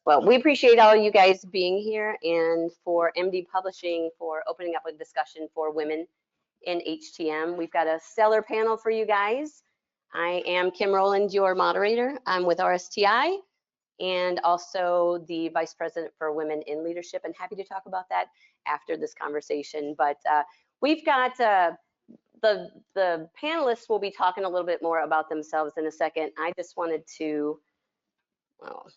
Well, we appreciate all you guys being here and for MD Publishing for opening up a discussion for women in HTM. We've got a stellar panel for you guys. I am Kim Rowland, your moderator. I'm with RSTI and also the Vice President for Women in Leadership, and happy to talk about that after this conversation. But we've got the panelists will be talking a little bit more about themselves in a second. I just wanted to, well,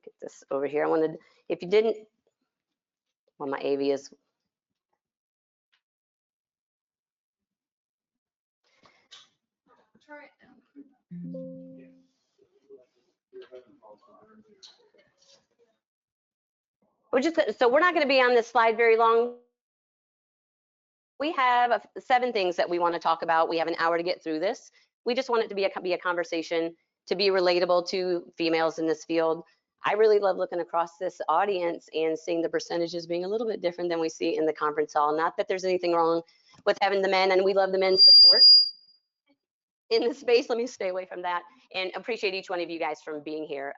get this over here. I wanted, if you didn't, well, my AV is, so we're not going to be on this slide very long. We have 7 things that we want to talk about. We have an hour to get through this. We just want it to be a conversation, to be relatable to females in this field. I really love looking across this audience and seeing the percentages being a little bit different than we see in the conference hall. Not that there's anything wrong with having the men, and we love the men's support in the space. Let me stay away from that, and appreciate each one of you guys from being here.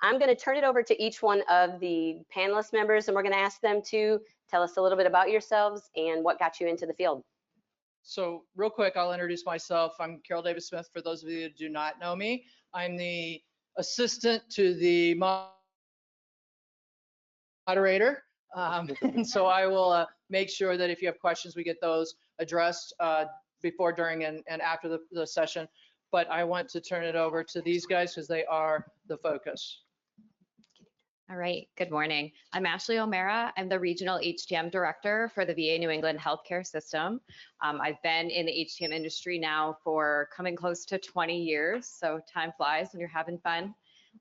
I'm going to turn it over to each one of the panelist members, and we're going to ask them to tell us a little bit about yourselves and what got you into the field. So real quick, I'll introduce myself. I'm Carol Davis Smith, for those of you who do not know me. I'm the assistant to the moderator. And so I will make sure that if you have questions, we get those addressed before, during, and after the session. But I want to turn it over to these guys because they are the focus. All right, good morning. I'm Ashley O'Mara. I'm the Regional HTM Director for the VA New England Healthcare System. I've been in the HTM industry now for coming close to 20 years, so time flies when you're having fun.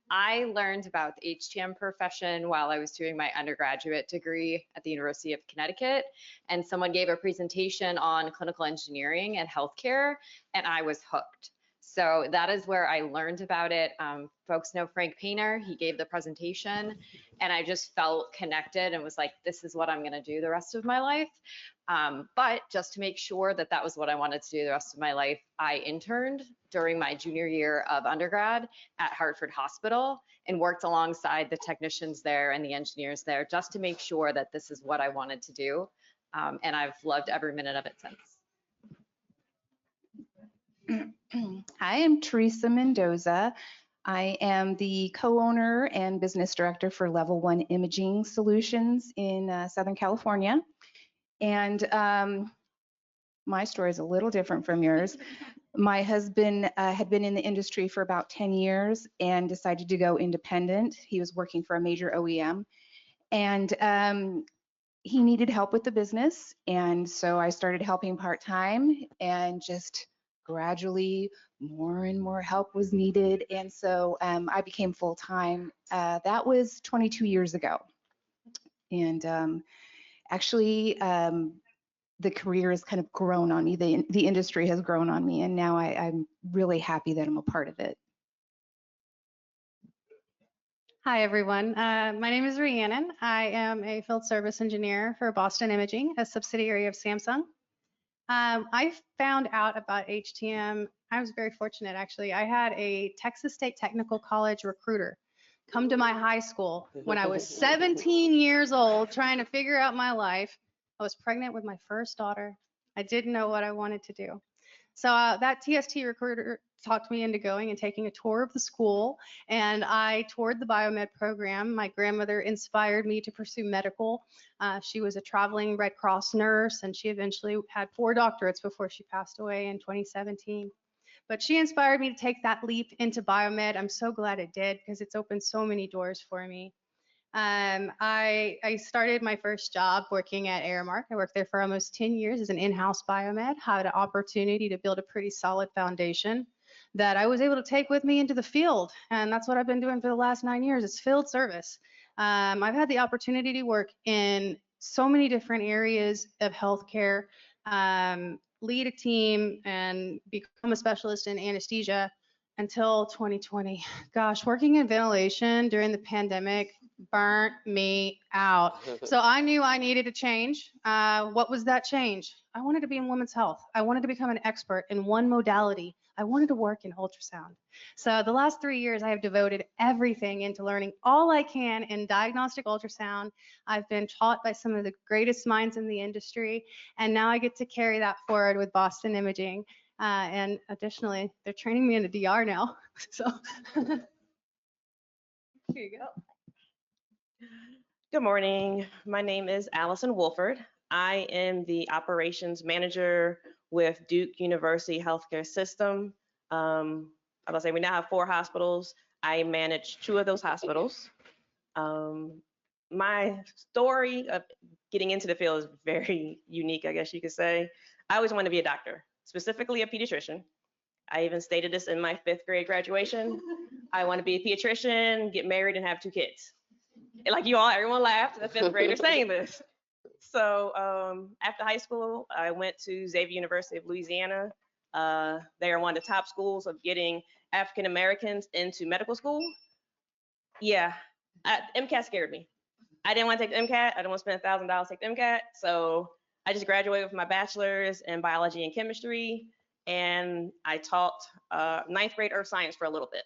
I learned about the HTM profession while I was doing my undergraduate degree at the University of Connecticut, and someone gave a presentation on clinical engineering and healthcare, and I was hooked. So that is where I learned about it. Folks know Frank Painter, he gave the presentation, and I just felt connected and was like, this is what I'm gonna do the rest of my life. But just to make sure that that was what I wanted to do the rest of my life, I interned during my junior year of undergrad at Hartford Hospital and worked alongside the technicians there and the engineers there just to make sure that this is what I wanted to do. And I've loved every minute of it since. Hi, I'm Teresa Mendoza. I am the co-owner and business director for Level 1 Imaging Solutions in Southern California. And my story is a little different from yours. My husband had been in the industry for about 10 years and decided to go independent. He was working for a major OEM, and he needed help with the business. And so I started helping part-time, and just gradually more and more help was needed. And so I became full-time. That was 22 years ago. And actually, the career has kind of grown on me. The industry has grown on me, and now I'm really happy that I'm a part of it. Hi, everyone. My name is Rhiannon. I am a field service engineer for Boston Imaging, a subsidiary of Samsung. I found out about HTM. I was very fortunate, actually. I had a Texas State Technical College recruiter come to my high school when I was 17 years old, trying to figure out my life. I was pregnant with my first daughter. I didn't know what I wanted to do. So that TST recruiter talked me into going and taking a tour of the school, and I toured the biomed program. My grandmother inspired me to pursue medical. She was a traveling Red Cross nurse, and she eventually had 4 doctorates before she passed away in 2017. But she inspired me to take that leap into biomed. I'm so glad it did, because it's opened so many doors for me. I started my first job working at Aramark. I worked there for almost 10 years as an in-house biomed, had an opportunity to build a pretty solid foundation that I was able to take with me into the field. And that's what I've been doing for the last 9 years. It's field service. I've had the opportunity to work in so many different areas of healthcare, lead a team, and become a specialist in anesthesia until 2020. Gosh, working in ventilation during the pandemic burnt me out. So I knew I needed a change. What was that change? I wanted to be in women's health. I wanted to become an expert in one modality. I wanted to work in ultrasound. So the last 3 years, I have devoted everything into learning all I can in diagnostic ultrasound. I've been taught by some of the greatest minds in the industry, and now I get to carry that forward with Boston Imaging. And additionally, they're training me in a DR now. So here you go. Good morning. My name is Allison Wolford. I am the operations manager with Duke University Healthcare System. I was say we now have 4 hospitals. I manage 2 of those hospitals. My story of getting into the field is very unique, I guess you could say. I always wanted to be a doctor, specifically a pediatrician. I even stated this in my 5th grade graduation. I want to be a pediatrician, get married, and have 2 kids. Like you all, everyone laughed, the 5th grader saying this. So after high school, I went to Xavier University of Louisiana. They are one of the top schools of getting African Americans into medical school. Yeah, MCAT scared me. I didn't want to take the MCAT. I didn't want to spend $1,000 to take the MCAT. So I just graduated with my bachelor's in biology and chemistry. And I taught 9th grade earth science for a little bit.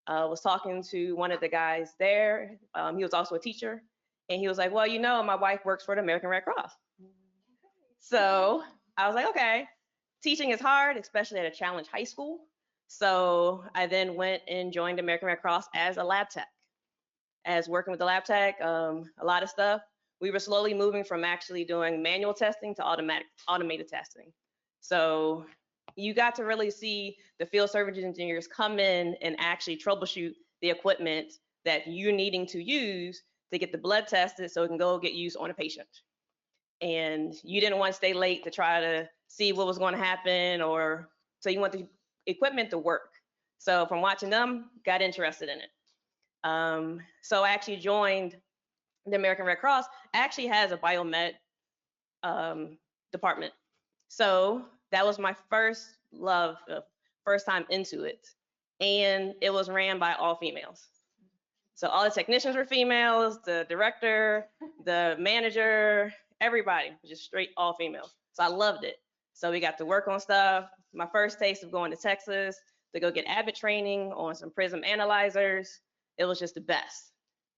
Was talking to one of the guys there. He was also a teacher. And he was like, well, you know, my wife works for the American Red Cross. So I was like, okay, teaching is hard, especially at a challenge high school. So I then went and joined the American Red Cross as a lab tech. As working with the lab tech, a lot of stuff. We were slowly moving from actually doing manual testing to automated testing. So you got to really see the field service engineers come in and actually troubleshoot the equipment that you're needing to use to get the blood tested so it can go get used on a patient. And you didn't want to stay late to try to see what was going to happen, or so you want the equipment to work. So from watching them, got interested in it. So I actually joined the American Red Cross. Actually has a biomed department. So that was my first love, first time into it. And it was ran by all females. So all the technicians were females, the director, the manager, everybody, just straight all females. So I loved it. So we got to work on stuff. My first taste of going to Texas to go get Abbott training on some Prism analyzers. It was just the best.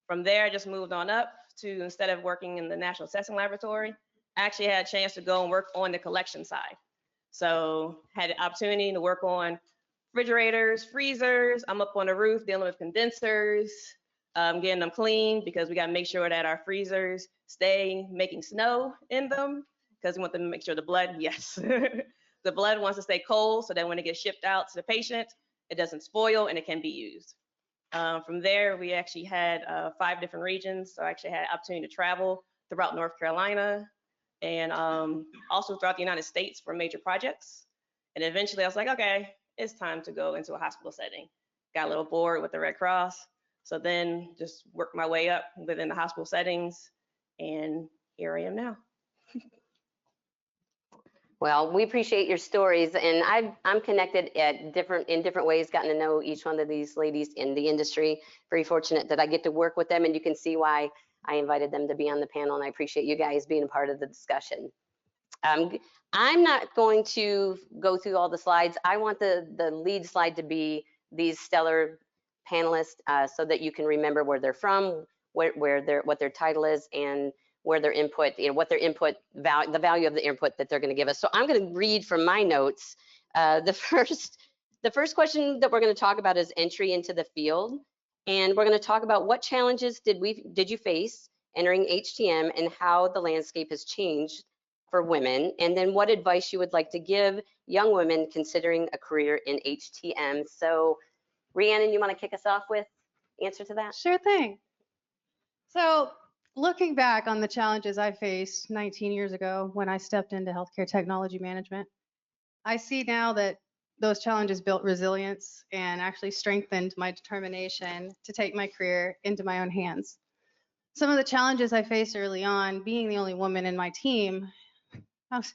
From there, I just moved on up to, instead of working in the National Testing Laboratory, I actually had a chance to go and work on the collection side. So had the opportunity to work on refrigerators, freezers. I'm up on the roof dealing with condensers, getting them clean because we got to make sure that our freezers stay making snow in them because we want them to make sure the blood, yes, the blood wants to stay cold so that when it gets shipped out to the patient, it doesn't spoil and it can be used. From there, we actually had 5 different regions. So I actually had opportunity to travel throughout North Carolina and also throughout the United States for major projects. And eventually I was like, okay, it's time to go into a hospital setting. Got a little bored with the Red Cross. So then just worked my way up within the hospital settings. And here I am now. Well, we appreciate your stories, and I'm connected in different ways, gotten to know each one of these ladies in the industry. Very fortunate that I get to work with them, and you can see why I invited them to be on the panel, and I appreciate you guys being a part of the discussion. I'm not going to go through all the slides. I want the lead slide to be these stellar panelists so that you can remember where they're from, what their title is, and where their input, what their input, the value of the input that they're going to give us. So I'm going to read from my notes. The first question that we're going to talk about is entry into the field. And we're going to talk about what challenges did you face entering HTM and how the landscape has changed for women. And then what advice you would like to give young women considering a career in HTM. So Rhiannon, you want to kick us off with answer to that? Sure thing. So looking back on the challenges I faced 19 years ago when I stepped into healthcare technology management, I see now that those challenges built resilience and actually strengthened my determination to take my career into my own hands. Some of the challenges I faced early on, being the only woman in my team, I was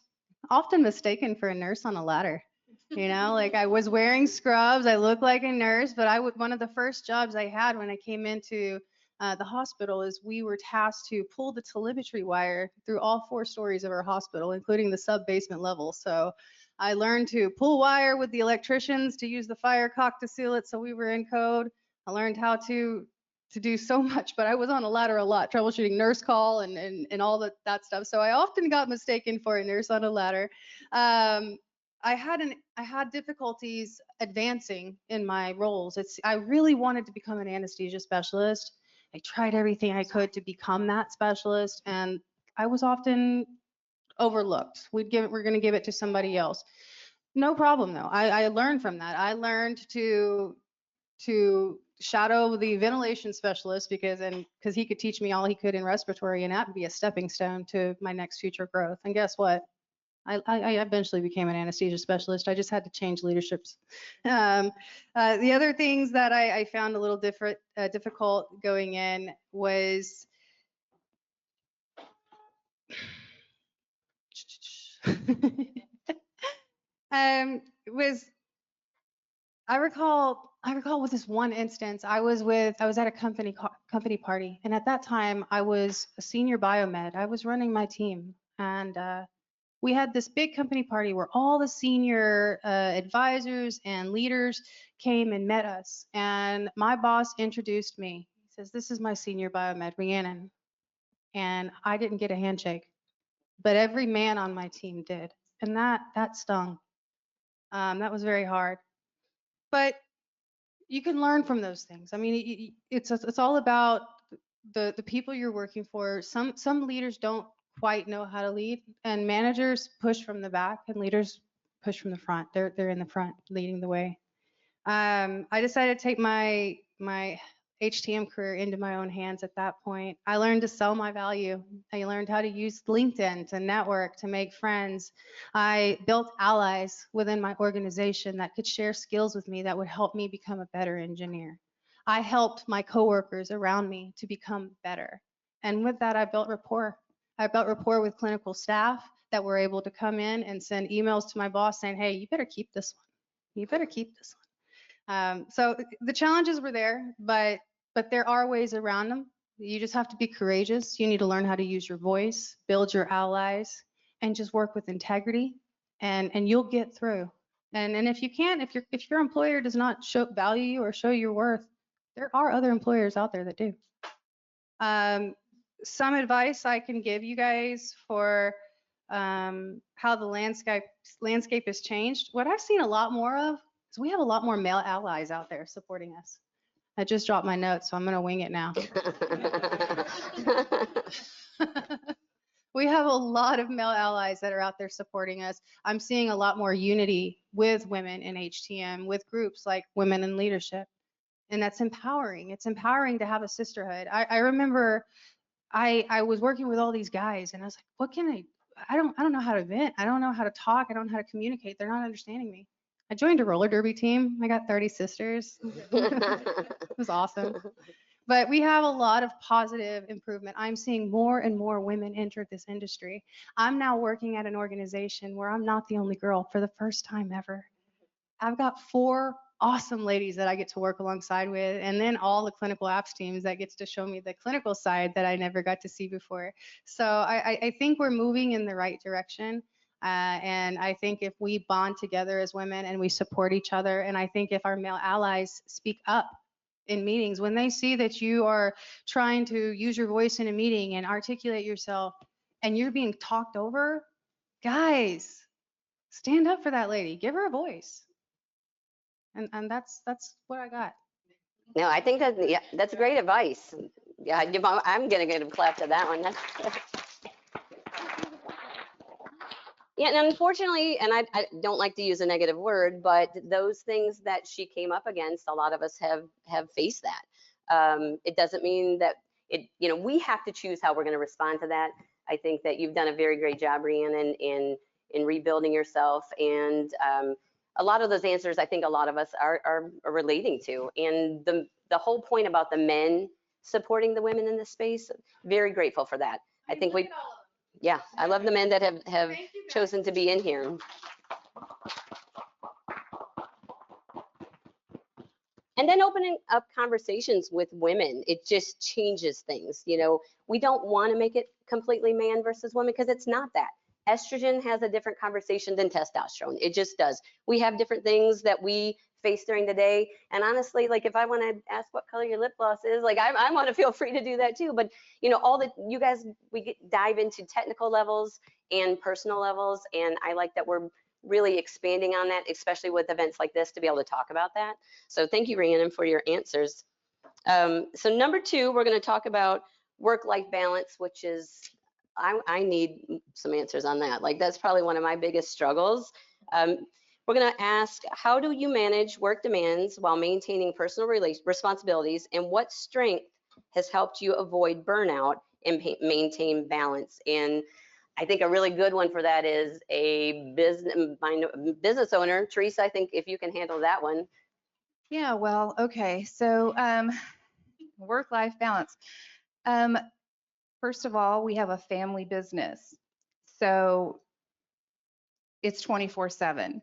often mistaken for a nurse on a ladder. Like I was wearing scrubs, I looked like a nurse, but one of the first jobs I had when I came into the hospital is we were tasked to pull the telemetry wire through all 4 stories of our hospital, including the sub-basement level. So I learned to pull wire with the electricians to use the fire cock to seal it so we were in code. I learned how to do so much, but I was on a ladder a lot, troubleshooting nurse call and all that stuff. So I often got mistaken for a nurse on a ladder. I had difficulties advancing in my roles. I really wanted to become an anesthesia specialist. I tried everything I could to become that specialist, and I was often overlooked. We're going to give it to somebody else. No problem though. I learned from that. I learned to shadow the ventilation specialist because he could teach me all he could in respiratory, and that would be a stepping stone to my next future growth. And guess what? I eventually became an anesthesia specialist. I just had to change leaderships. The other things that I found a little difficult going in was was I recall with this one instance, I was at a company party, and at that time I was a senior biomed. I was running my team, and we had this big company party where all the senior advisors and leaders came and met us. And my boss introduced me. He says, "This is my senior biomed, Rhiannon." And I didn't get a handshake, but every man on my team did, and that stung. That was very hard. But you can learn from those things. I mean, it's all about the people you're working for. Some leaders don't quite know how to lead, and managers push from the back, and leaders push from the front. They're in the front, leading the way. I decided to take my HTM career into my own hands at that point. I learned to sell my value. I learned how to use LinkedIn to network, to make friends. I built allies within my organization that could share skills with me that would help me become a better engineer. I helped my coworkers around me to become better. And with that, I built rapport. I built rapport with clinical staff that were able to come in and send emails to my boss saying, "Hey, you better keep this one. You better keep this one." So the challenges were there, but there are ways around them. You just have to be courageous. You need to learn how to use your voice, build your allies, and just work with integrity, and you'll get through. And if you can't, if your employer does not value you or show your worth, there are other employers out there that do. Some advice I can give you guys for how the landscape has changed. What I've seen a lot more of is we have a lot more male allies out there supporting us. I just dropped my notes, so I'm going to wing it now. We have a lot of male allies that are out there supporting us. I'm seeing a lot more unity with women in HTM, with groups like Women in Leadership. And that's empowering. It's empowering to have a sisterhood. I remember I was working with all these guys, and I was like, what can I don't know how to vent. I don't know how to talk. I don't know how to communicate. They're not understanding me. I joined a roller derby team. I got 30 sisters. It was awesome. But we have a lot of positive improvement. I'm seeing more and more women enter this industry. I'm now working at an organization where I'm not the only girl for the first time ever. I've got 4 awesome ladies that I get to work alongside with, and then all the clinical apps teams that gets to show me the clinical side that I never got to see before. So I think we're moving in the right direction. And I think if we bond together as women and we support each other, and I think if our male allies speak up in meetings, when they see that you are trying to use your voice in a meeting and articulate yourself and you're being talked over, guys, stand up for that lady, give her a voice. And that's what I got. No, I think that, yeah, that's great advice. Yeah, I'm gonna give a clap to that one. Yeah, and unfortunately, and I don't like to use a negative word, but those things that she came up against, a lot of us have faced that. It doesn't mean that we have to choose how we're going to respond to that. I think that you've done a very great job, Rhiannon, in rebuilding yourself, and a lot of those answers, I think a lot of us are relating to, and the whole point about the men supporting the women in this space, very grateful for that. I think yeah, I love the men that have chosen to be in here. And then opening up conversations with women, it just changes things. We don't want to make it completely man versus woman, because it's not that. Estrogen has a different conversation than testosterone. It just does. We have different things that we face during the day. And honestly, like if I want to ask what color your lip gloss is, like I want to feel free to do that too. But you know, all that you guys, dive into technical levels and personal levels. And I like that we're really expanding on that, especially with events like this, to be able to talk about that. So thank you, Rhiannon, for your answers. So number 2, we're going to talk about work-life balance, which is, I need some answers on that. Like that's probably one of my biggest struggles. We're going to ask, how do you manage work demands while maintaining personal responsibilities, and what strength has helped you avoid burnout and maintain balance? And I think a really good one for that is a business owner. Teresa, I think if you can handle that one. Yeah, well, okay. So work-life balance. First of all, we have a family business. So it's 24/7.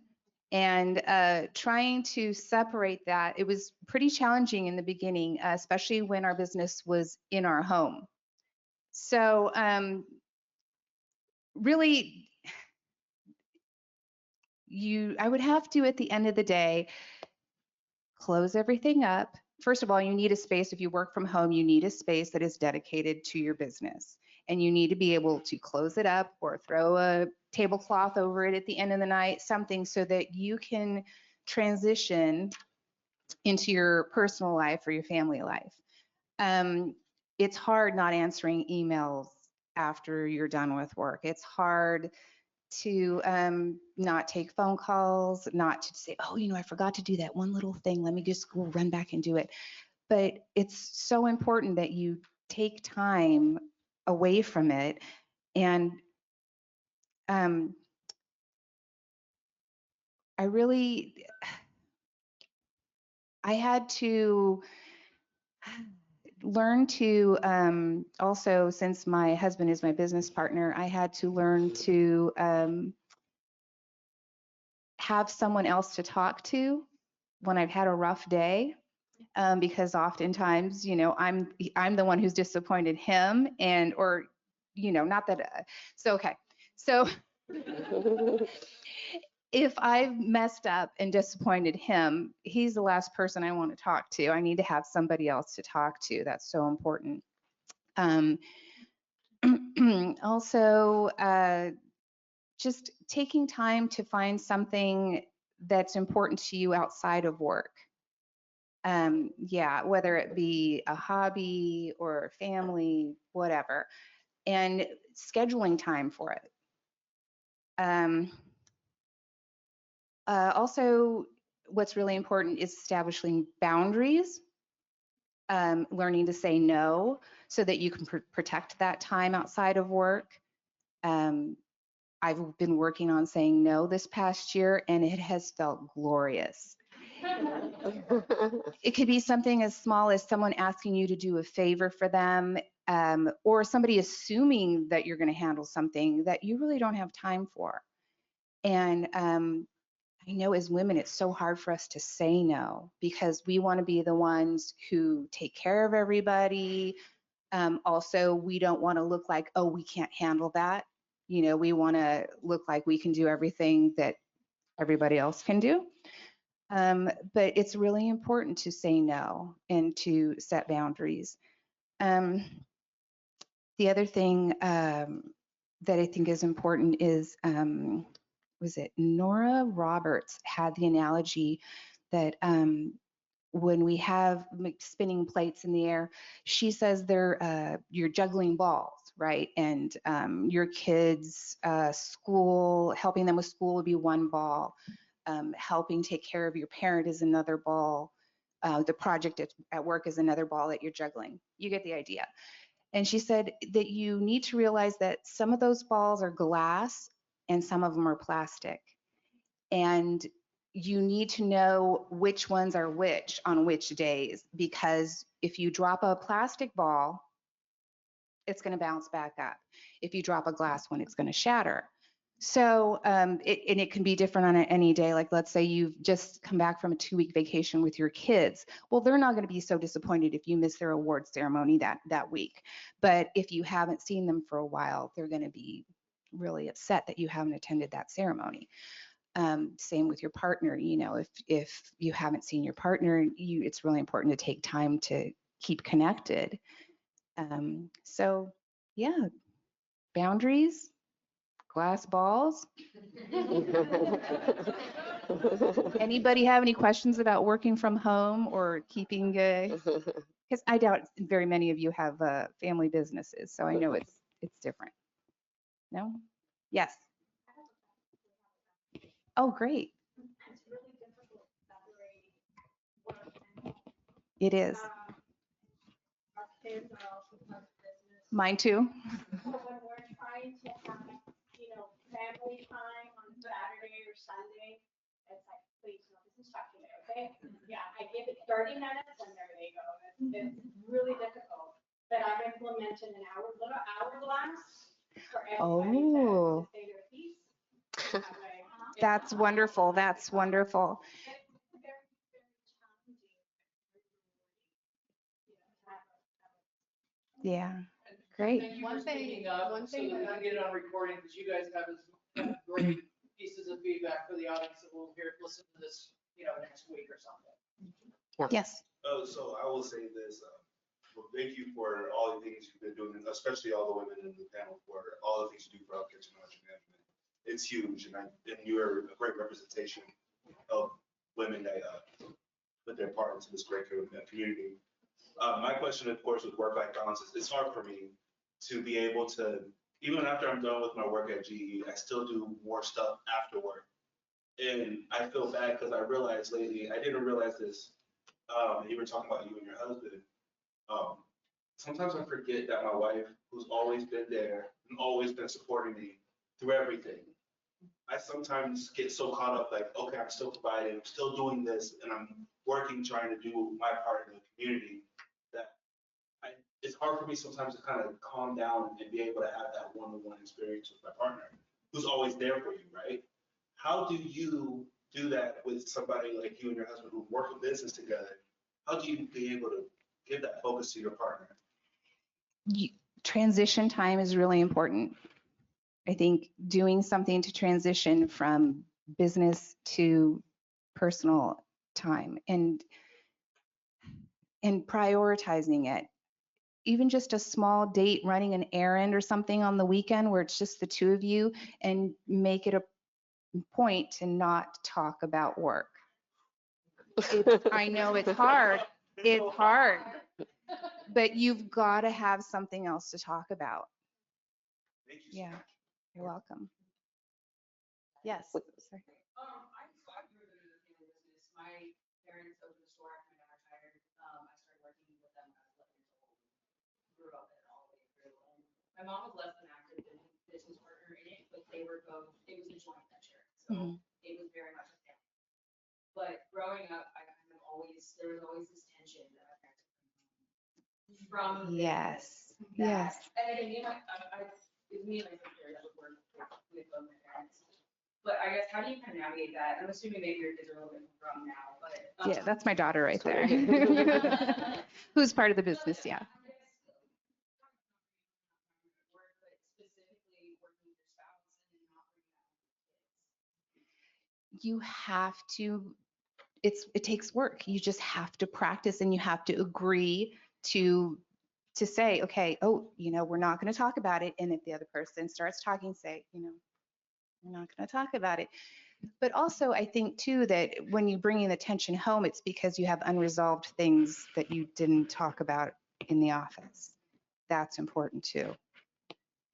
And trying to separate that, it was pretty challenging in the beginning, especially when our business was in our home. So really, I would have to, at the end of the day, close everything up. First of all, you need a space. If you work from home, you need a space that is dedicated to your business. And you need to be able to close it up or throw a tablecloth over it at the end of the night, something so that you can transition into your personal life or your family life. It's hard not answering emails after you're done with work. It's hard to not take phone calls, not to say, oh, I forgot to do that one little thing. Let me just go run back and do it. But it's so important that you take time away from it. And I had to learn to also, since my husband is my business partner, I had to learn to have someone else to talk to when I've had a rough day, because oftentimes, I'm the one who's disappointed him, or not that. So okay, so if I've messed up and disappointed him, he's the last person I want to talk to. I need to have somebody else to talk to. That's so important. Also, just taking time to find something that's important to you outside of work. Yeah, whether it be a hobby or family, whatever, and scheduling time for it. Also, what's really important is establishing boundaries, learning to say no so that you can protect that time outside of work. I've been working on saying no this past year, and it has felt glorious. It could be something as small as someone asking you to do a favor for them, or somebody assuming that you're going to handle something that you really don't have time for. And I know as women, it's so hard for us to say no because we want to be the ones who take care of everybody. Also, we don't want to look like, oh, we can't handle that. We want to look like we can do everything that everybody else can do. But it's really important to say no and to set boundaries. The other thing that I think is important is, was it Nora Roberts had the analogy that when we have spinning plates in the air, she says you're juggling balls, right? And your kids' school, helping them with school would be one ball. Helping take care of your parent is another ball. The project at work is another ball that you're juggling. You get the idea. And she said that you need to realize that some of those balls are glass and some of them are plastic. And you need to know which ones are which on which days, because if you drop a plastic ball, it's going to bounce back up. If you drop a glass one, it's going to shatter. So it can be different on any day. Like let's say you've just come back from a 2-week vacation with your kids. Well, they're not going to be so disappointed if you miss their award ceremony that week. But if you haven't seen them for a while, they're going to be really upset that you haven't attended that ceremony. Same with your partner. You know, if you haven't seen your partner, it's really important to take time to keep connected. So yeah, boundaries, glass balls. Anybody have any questions about working from home or keeping, because I doubt very many of you have family businesses, so I know it's different. No? Yes. Oh, great. It is. Mine too. When we're trying to have, family time on Saturday or Sunday, it's like, please, no, this is talking to, okay? Yeah, I give it 30 minutes and there they go. It's really difficult. But I've implemented an little hourglass for everybody Oh. to say their piece. That way, That's wonderful. That's wonderful. it's very, very challenging. Yeah. Great. Thank you for One thing- speaking up, one so thing that we that- can get it on recording, because you guys have great pieces of feedback for the audience that will listen to this, next week or something. Yes. Oh, so I will say this, well, thank you for all the things you've been doing, especially all the women in the panel for all the things you do for healthcare technology management. It's huge, and you're a great representation of women that put their part into this great community. My question, of course, with work-life balance is it's hard for me to be able to, even after I'm done with my work at GE, I still do more stuff after work. And I feel bad because I realized lately, I didn't realize this, you were talking about you and your husband. Sometimes I forget that my wife, who's always been there and always been supporting me through everything, I sometimes get so caught up like, okay, I'm still providing, I'm still doing this, and I'm working, trying to do my part in the community, that it's hard for me sometimes to kind of calm down and be able to have that one-on-one experience with my partner, who's always there for you, right? How do you do that with somebody like you and your husband who work a business together? How do you be able to give that focus to your partner? Transition time is really important. I think doing something to transition from business to personal time and prioritizing it. Even just a small date, running an errand or something on the weekend where it's just the two of you, and make it a point to not talk about work. I know it's hard. It's hard. But you've got to have something else to talk about. Thank you so Yeah, much. you're welcome. Yes. Wait, Sorry. I grew up in a family business. My parents opened a store after my dad retired. I started working with them when I was 11 years old. Grew up in it all the way through. And my mom was less than active business partner in it, but they were both, it was a joint venture. So it was very much a family. But growing up, there was always this tension that my parents from the Yes. business Yes. And again, it was me and my sister that would work with both my parents. But I guess, how do you kind of navigate that? I'm assuming maybe your kids are a little bit grown now, but. Yeah, that's my daughter right there. Who's part of the business, yeah. Work, but specifically working with your spouse and then not bringing that home to kids. You have to, it takes work. You just have to practice, and you have to agree to say, okay, oh, we're not going to talk about it. And if the other person starts talking, say, we're not going to talk about it. But also, I think too that when you bring in the tension home, it's because you have unresolved things that you didn't talk about in the office. That's important too.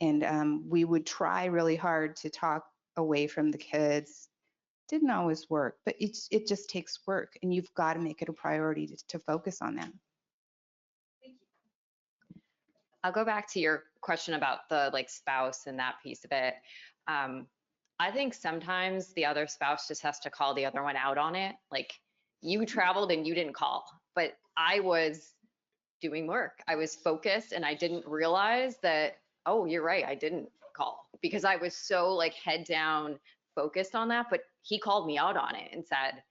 And we would try really hard to talk away from the kids. Didn't always work, but it just takes work, and you've got to make it a priority to focus on that. I'll go back to your question about the spouse and that piece of it. I think sometimes the other spouse just has to call the other one out on it. Like, you traveled and you didn't call, but I was doing work. I was focused and I didn't realize that, oh, you're right, I didn't call, because I was so head down focused on that. But he called me out on it and said,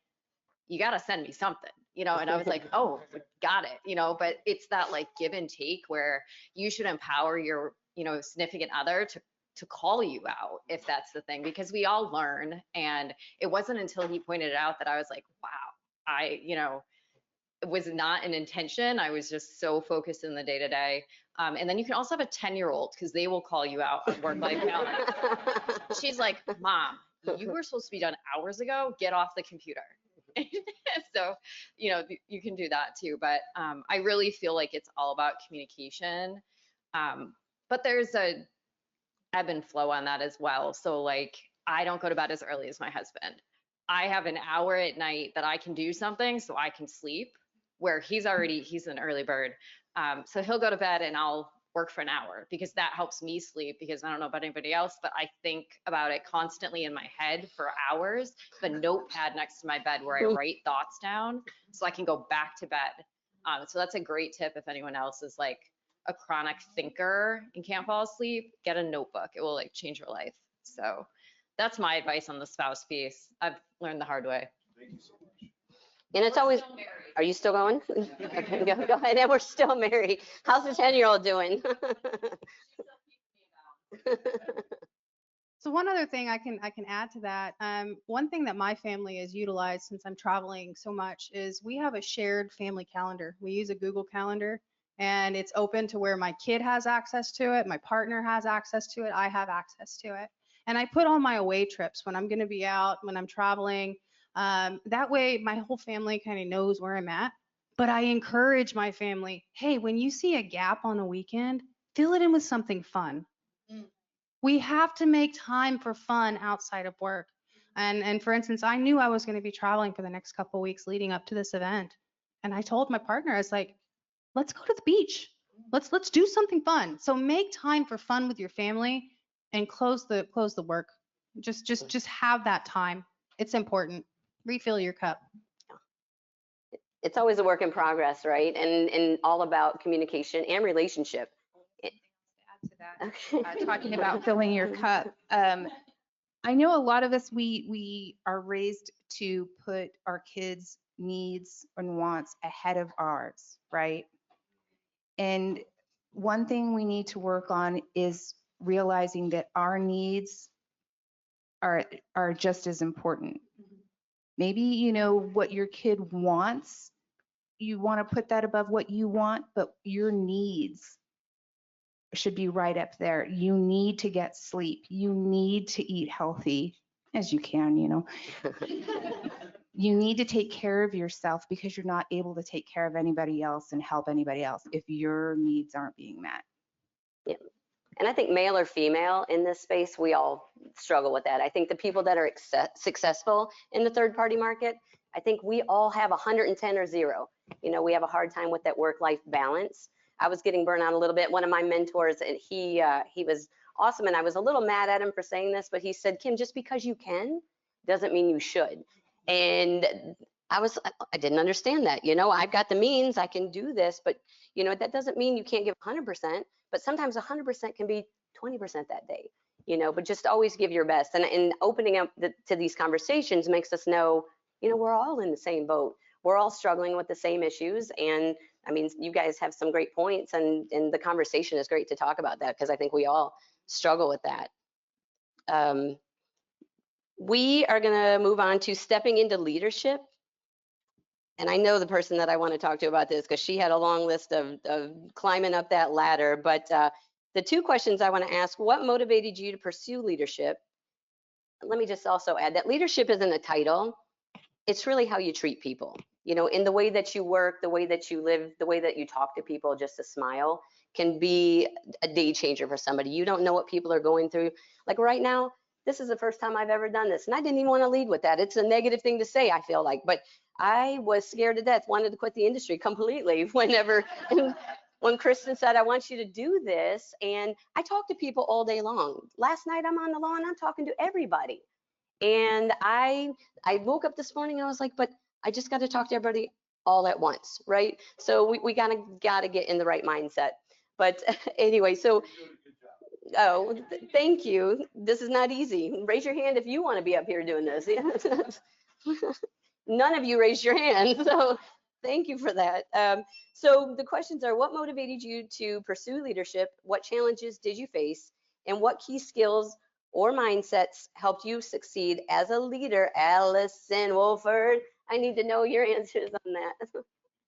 you got to send me something, and I was like, oh, got it, but it's that give and take where you should empower your, significant other to call you out if that's the thing, because we all learn. And it wasn't until he pointed it out that I was like, wow, it was not an intention. I was just so focused in the day to day. And then you can also have a 10-year-old, because they will call you out on work-life balance. She's like, Mom, you were supposed to be done hours ago. Get off the computer. So, you can do that too. But I really feel like it's all about communication. But there's a ebb and flow on that as well. So like, I don't go to bed as early as my husband. I have an hour at night that I can do something so I can sleep, where he's an early bird. So he'll go to bed and I'll work for an hour, because that helps me sleep, because I don't know about anybody else, but I think about it constantly in my head for hours. The notepad next to my bed where I write thoughts down so I can go back to bed. So that's a great tip if anyone else is like a chronic thinker and can't fall asleep, get a notebook. It will like change your life. So that's my advice on the spouse piece. I've learned the hard way. Thank you so much. And it's always, are you still going? Okay, go ahead. And we're still married. How's the 10-year-old doing? So one other thing I can add to that, one thing that my family has utilized since I'm traveling so much is we have a shared family calendar. We use a Google Calendar, and it's open to where my kid has access to it, my partner has access to it, I have access to it. And I put all my away trips when I'm going to be out, when I'm traveling. That way my whole family kind of knows where I'm at. But I encourage my family, hey, when you see a gap on a weekend, fill it in with something fun. We have to make time for fun outside of work. And for instance, I knew I was going to be traveling for the next couple of weeks leading up to this event. And I told my partner, I was like, let's go to the beach. Let's do something fun. So make time for fun with your family and close the work. Just have that time. It's important. Refill your cup. It's always a work in progress, right? And all about communication and relationship. To that, Okay. talking about filling your cup. I know a lot of us, we are raised to put our kids' needs and wants ahead of ours, right? And one thing we need to work on is realizing that our needs are just as important. Maybe what your kid wants, you want to put that above what you want, but your needs should be right up there. You need to get sleep. You need to eat healthy as you can. You need to take care of yourself, because you're not able to take care of anybody else and help anybody else if your needs aren't being met. Yeah. And I think male or female in this space, we all struggle with that. I think the people that are successful in the third party market, I think we all have 110 or 0. We have a hard time with that work-life balance. I was getting burnt out a little bit. One of my mentors, and he was awesome, and I was a little mad at him for saying this, but he said, Kim, just because you can doesn't mean you should. And I didn't understand that. I've got the means, I can do this, but that doesn't mean you can't give 100%, but sometimes 100% can be 20% that day, but just always give your best. And opening up to these conversations makes us know, we're all in the same boat. We're all struggling with the same issues. And I mean, you guys have some great points, and the conversation is great to talk about that, because I think we all struggle with that. We are gonna move on to stepping into leadership. And I know the person that I want to talk to about this, because she had a long list of climbing up that ladder. But the 2 questions I want to ask: what motivated you to pursue leadership? Let me just also add that leadership isn't a title. It's really how you treat people. In the way that you work, the way that you live, the way that you talk to people, just a smile can be a day changer for somebody. You don't know what people are going through. Like right now, this is the first time I've ever done this, and I didn't even want to lead with that. It's a negative thing to say, I feel like, but I was scared to death, wanted to quit the industry completely when Kristen said, I want you to do this. And I talk to people all day long. Last night I'm on the lawn, I'm talking to everybody. And I woke up this morning and I was like, but I just got to talk to everybody all at once, right? So we gotta get in the right mindset. But anyway, so thank you. This is not easy. Raise your hand if you want to be up here doing this. None of you raised your hand, so thank you for that. So the questions are: what motivated you to pursue leadership? What challenges did you face? And what key skills or mindsets helped you succeed as a leader? Allison Wolford, I need to know your answers on that.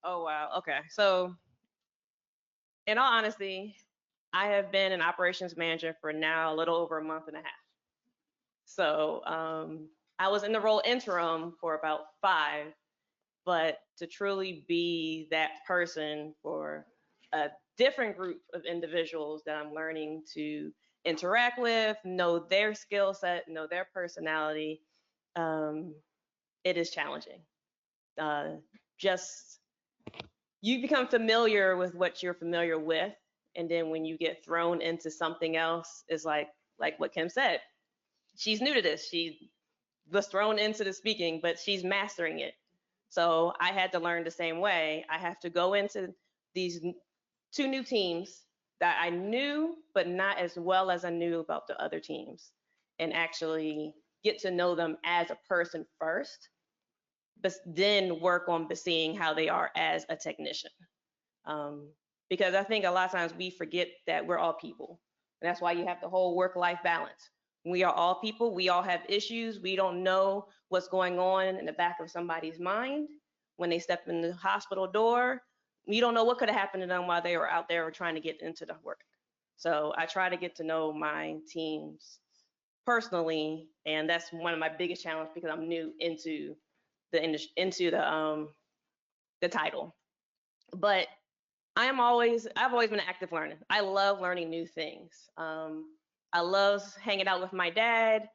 Oh, wow. Okay. So, in all honesty, I have been an operations manager for now a little over a month and a half. So, I was in the role interim for about 5, but to truly be that person for a different group of individuals that I'm learning to interact with, know their skill set, know their personality, it is challenging. Just you become familiar with what you're familiar with, and then when you get thrown into something else, it's like what Kim said. She's new to this. She was thrown into the speaking, but she's mastering it. So I had to learn the same way. I have to go into these 2 new teams that I knew, but not as well as I knew about the other teams, and actually get to know them as a person first, but then work on seeing how they are as a technician. Because I think a lot of times we forget that we're all people. And that's why you have the whole work-life balance. We are all people. We all have issues. We don't know what's going on in the back of somebody's mind when they step in the hospital door. You don't know what could have happened to them while they were out there trying to get into the work. So I try to get to know my teams personally, and that's one of my biggest challenges because I'm new into the title. But I've always been an active learner. I love learning new things. I love hanging out with my dad.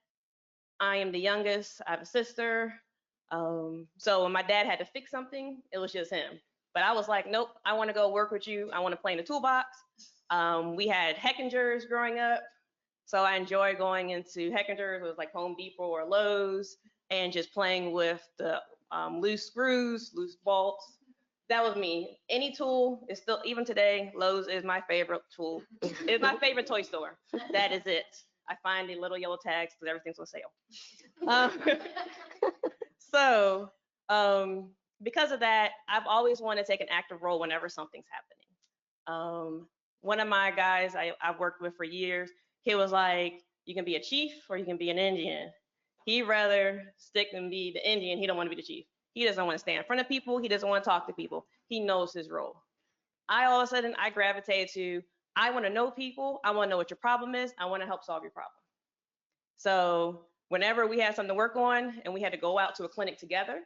I am the youngest. I have a sister. So when my dad had to fix something, it was just him. But I was like, nope, I want to go work with you. I want to play in the toolbox. We had Heckingers growing up. So I enjoy going into Heckingers. It was like Home Depot or Lowe's and just playing with the loose screws, loose bolts. That was me. Any tool is still, even today, Lowe's is my favorite tool. It's my favorite toy store. That is it. I find the little yellow tags because everything's on sale. So because of that, I've always wanted to take an active role whenever something's happening. One of my guys I've worked with for years, he was like, you can be a chief or you can be an Indian. He'd rather stick and be the Indian. He don't want to be the chief. He doesn't want to stand in front of people. He doesn't want to talk to people. He knows his role. All of a sudden, I gravitated to, I want to know people. I want to know what your problem is. I want to help solve your problem. So whenever we had something to work on and we had to go out to a clinic together,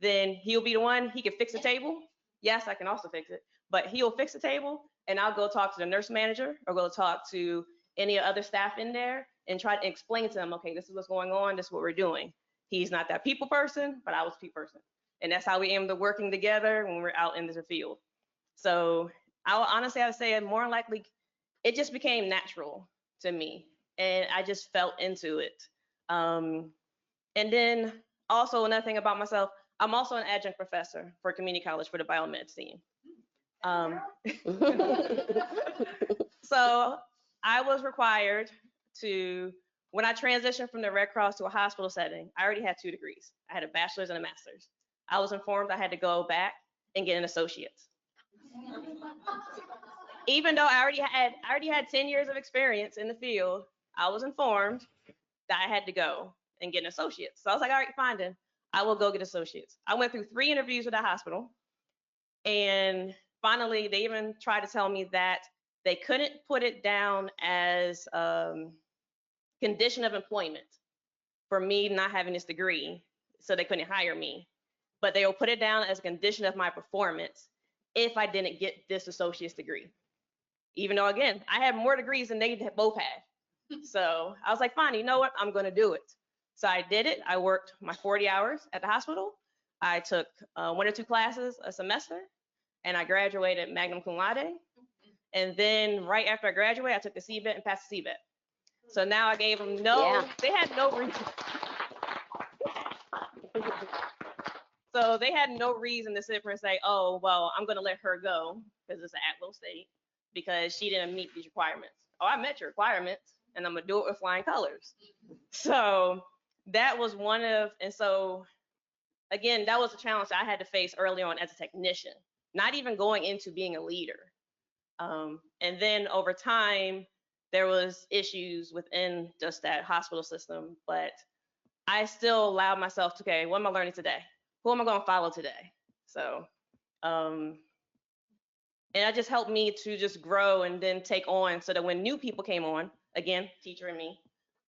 then he'll be the one, he can fix the table. Yes, I can also fix it, but he'll fix the table and I'll go talk to the nurse manager or go talk to any other staff in there and try to explain to them, okay, this is what's going on, this is what we're doing. He's not that people person, but I was a people person. And that's how we ended up working together when we're out in the field. So I would say it more likely, it just became natural to me. And I just felt into it. And then also another thing about myself, I'm also an adjunct professor for community college for the biomed team. So I was required to, when I transitioned from the Red Cross to a hospital setting, I already had 2 degrees. I had a bachelor's and a master's. I was informed I had to go back and get an associate's. Even though I already had 10 years of experience in the field, I was informed that I had to go and get an associate's. So I was like, all right, fine then. I will go get associates. I went through 3 interviews with the hospital. And finally, they even tried to tell me that they couldn't put it down as condition of employment for me not having this degree, so they couldn't hire me. But they will put it down as a condition of my performance if I didn't get this associate's degree. Even though, again, I had more degrees than they both had. So I was like, fine, you know what? I'm going to do it. So I did it. I worked my 40 hours at the hospital. I took 1 or 2 classes a semester, and I graduated magna cum laude. And then right after I graduated, I took the CBET and passed the CBET. So now I gave them they had no reason. So they had no reason to sit there and say, oh, well, I'm going to let her go because it's an at-will state because she didn't meet these requirements. Oh, I met your requirements and I'm going to do it with flying colors. So that was and so again, that was a challenge I had to face early on as a technician, not even going into being a leader. And then over time, there was issues within just that hospital system, but I still allowed myself to, okay, what am I learning today? Who am I going to follow today? So, and that just helped me to just grow and then take on, so that when new people came on, again, teacher and me,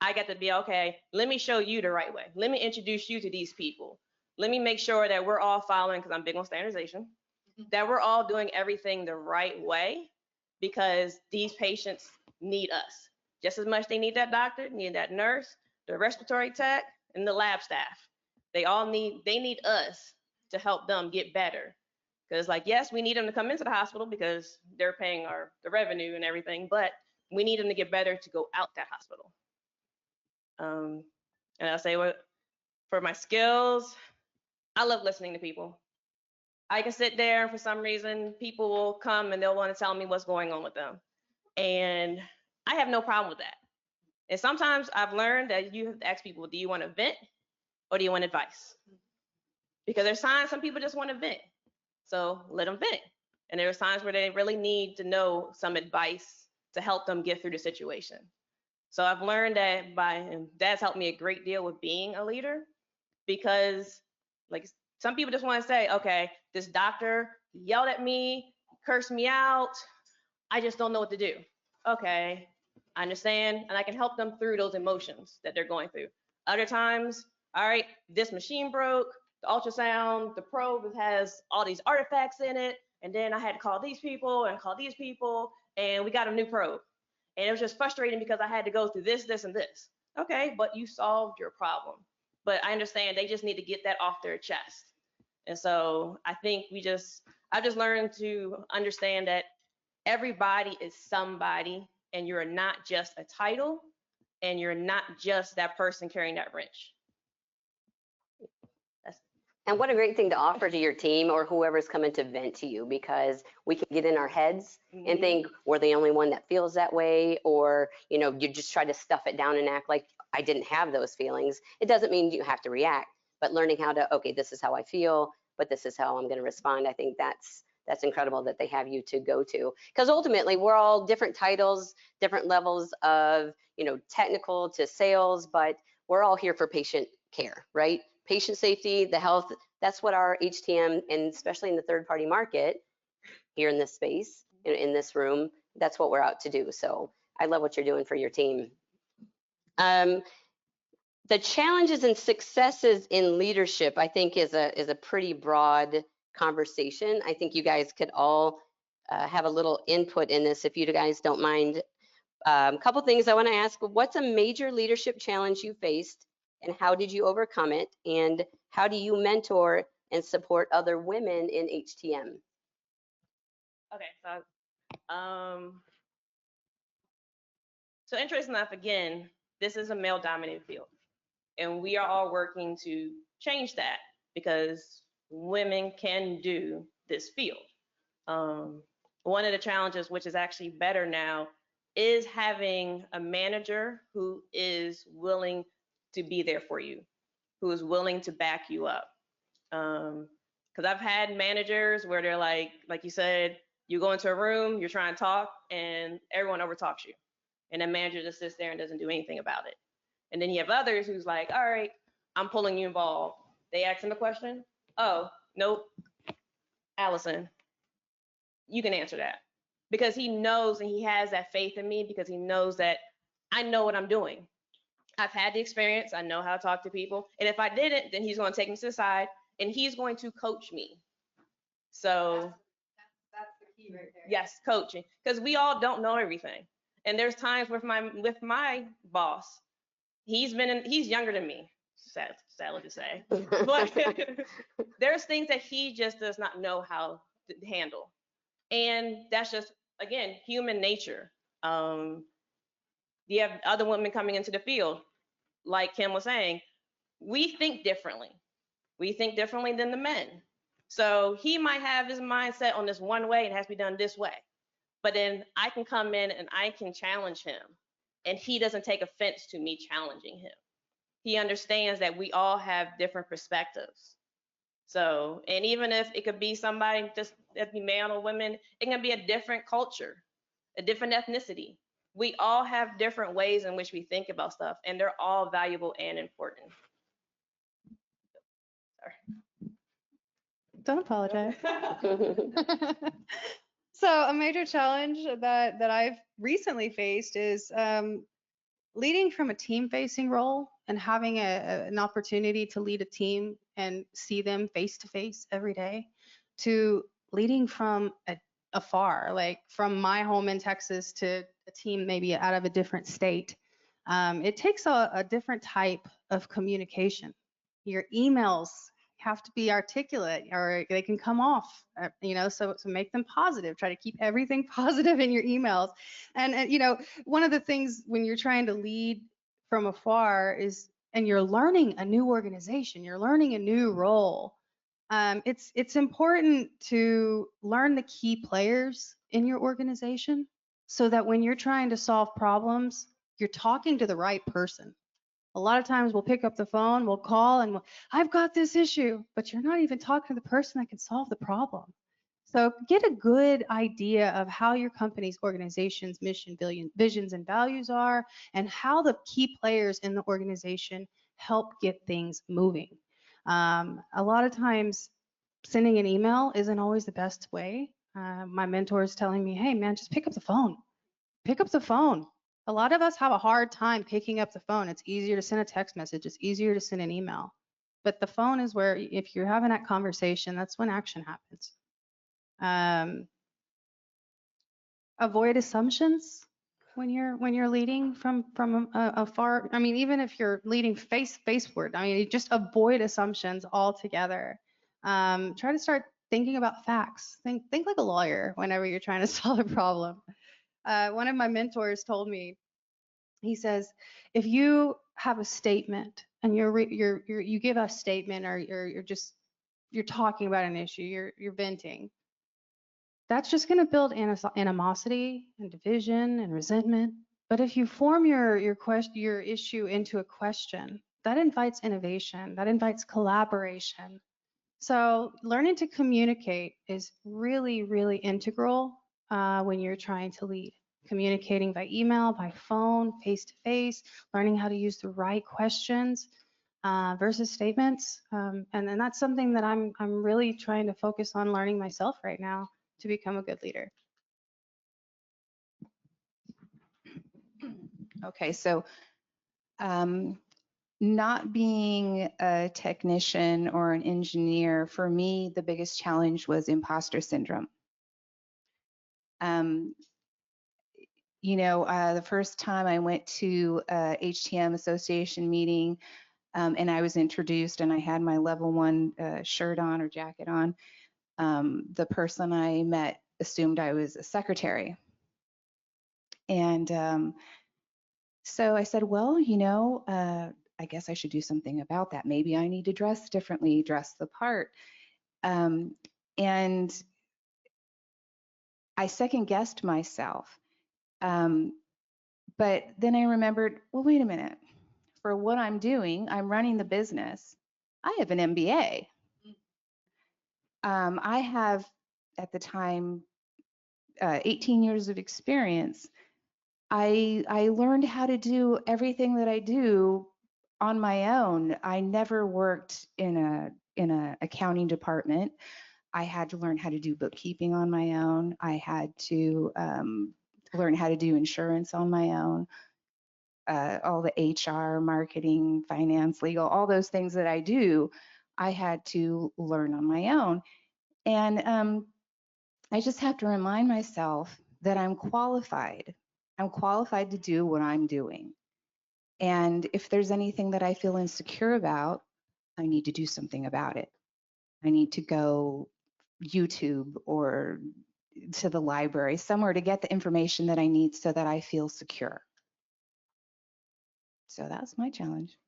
I got to be, okay, let me show you the right way. Let me introduce you to these people. Let me make sure that we're all following, because I'm big on standardization, that we're all doing everything the right way, because these patients need us just as much. They need that doctor, need that nurse, the respiratory tech, and the lab staff. They need us to help them get better. Because, like, yes, we need them to come into the hospital because they're paying the revenue and everything, but we need them to get better to go out that hospital. And I'll say, what for my skills, I love listening to people. I can sit there, and for some reason, people will come and they'll want to tell me what's going on with them. And I have no problem with that. And sometimes I've learned that you have to ask people, do you want to vent or do you want advice? Because there's times some people just want to vent. So let them vent. And there's times where they really need to know some advice to help them get through the situation. So I've learned that and that's helped me a great deal with being a leader, because like some people just want to say, okay, this doctor yelled at me, cursed me out, I just don't know what to do. Okay, I understand, and I can help them through those emotions that they're going through. Other times, all right, this machine broke, the ultrasound, the probe has all these artifacts in it, and then I had to call these people, and we got a new probe. And it was just frustrating because I had to go through this, this, and this. Okay, but you solved your problem. But I understand they just need to get that off their chest. And so I think I've just learned to understand that everybody is somebody, and you're not just a title, and you're not just that person carrying that wrench. And what a great thing to offer to your team or whoever's coming to vent to you, because we can get in our heads and think we're the only one that feels that way, or, you know, you just try to stuff it down and act like I didn't have those feelings. It doesn't mean you have to react, but learning how to, okay, this is how I feel, but this is how I'm going to respond. I think that's incredible that they have you to go to, because ultimately we're all different titles, different levels of, you know, technical to sales, but we're all here for patient care, right? Patient safety, the health, that's what our HTM, and especially in the third party market here in this space, in this room, that's what we're out to do. So I love what you're doing for your team. The challenges and successes in leadership, I think is a pretty broad conversation. I think you guys could all have a little input in this if you guys don't mind. A couple things I want to ask: what's a major leadership challenge you faced, and how did you overcome it? And how do you mentor and support other women in HTM? Okay, so interesting enough, again, this is a male dominated field, and we are all working to change that, because women can do this field. One of the challenges, which is actually better now, is having a manager who is willing to be there for you, who is willing to back you up. Because I've had managers where they're like you said, you go into a room, you're trying to talk, and everyone overtalks you. And the manager just sits there and doesn't do anything about it. And then you have others who's like, all right, I'm pulling you involved. They ask him a question. Oh, nope. Allison, you can answer that. Because he knows, and he has that faith in me, because he knows that I know what I'm doing. I've had the experience. I know how to talk to people. And if I didn't, then he's going to take me to the side and he's going to coach me. So That's the key right there. yes, coaching, because we all don't know everything. And there's times with my boss, he's younger than me, sadly to say, but there's things that he just does not know how to handle. And that's just, again, human nature. You have other women coming into the field, like Kim was saying, we think differently. We think differently than the men. So he might have his mindset on this one way, it has to be done this way. But then I can come in and I can challenge him, and he doesn't take offense to me challenging him. He understands that we all have different perspectives. So, and even if it could be somebody just that be male or women, it can be a different culture, a different ethnicity. We all have different ways in which we think about stuff, and they're all valuable and important. Don't apologize. So a major challenge that I've recently faced is leading from a team-facing role and having an opportunity to lead a team and see them face to face every day, to leading from afar, like from my home in Texas to a team maybe out of a different state. It takes a different type of communication. Your emails have to be articulate, or they can come off, so make them positive. Try to keep everything positive in your emails. And one of the things when you're trying to lead from afar is, and you're learning a new organization, you're learning a new role. It's important to learn the key players in your organization so that when you're trying to solve problems, you're talking to the right person. A lot of times we'll pick up the phone, we'll call, and I've got this issue, but you're not even talking to the person that can solve the problem. So get a good idea of how your company's organization's mission, visions, and values are, and how the key players in the organization help get things moving. A lot of times, sending an email isn't always the best way. My mentor is telling me, hey, man, just pick up the phone. Pick up the phone. A lot of us have a hard time picking up the phone. It's easier to send a text message. It's easier to send an email. But the phone is where, if you're having that conversation, that's when action happens. Avoid assumptions when you're leading from afar. I mean, even if you're leading faceward, I mean, just avoid assumptions altogether. Try to start thinking about facts. Think like a lawyer whenever you're trying to solve a problem. One of my mentors told me, he says, if you have a statement and you give a statement, or you're talking about an issue, you're venting, that's just going to build animosity and division and resentment. But if you form your issue into a question, that invites innovation, that invites collaboration. So learning to communicate is really, really integral when you're trying to lead. Communicating by email, by phone, face to face, learning how to use the right questions versus statements. And then that's something that I'm really trying to focus on learning myself right now to become a good leader. Okay, so not being a technician or an engineer, for me, the biggest challenge was imposter syndrome. The first time I went to a HTM association meeting, and I was introduced and I had my level 1 shirt on or jacket on, the person I met assumed I was a secretary. And so I said, well, I guess I should do something about that. Maybe I need to dress differently, dress the part. And I second guessed myself. But then I remembered, well, wait a minute. For what I'm doing, I'm running the business. I have an MBA. I have, at the time, 18 years of experience. I learned how to do everything that I do on my own. I never worked in a accounting department. I had to learn how to do bookkeeping on my own. I had to learn how to do insurance on my own. All the HR, marketing, finance, legal, all those things that I do, I had to learn on my own. And I just have to remind myself that I'm qualified. I'm qualified to do what I'm doing. And if there's anything that I feel insecure about, I need to do something about it. I need to go YouTube or to the library, somewhere to get the information that I need so that I feel secure. So that's my challenge.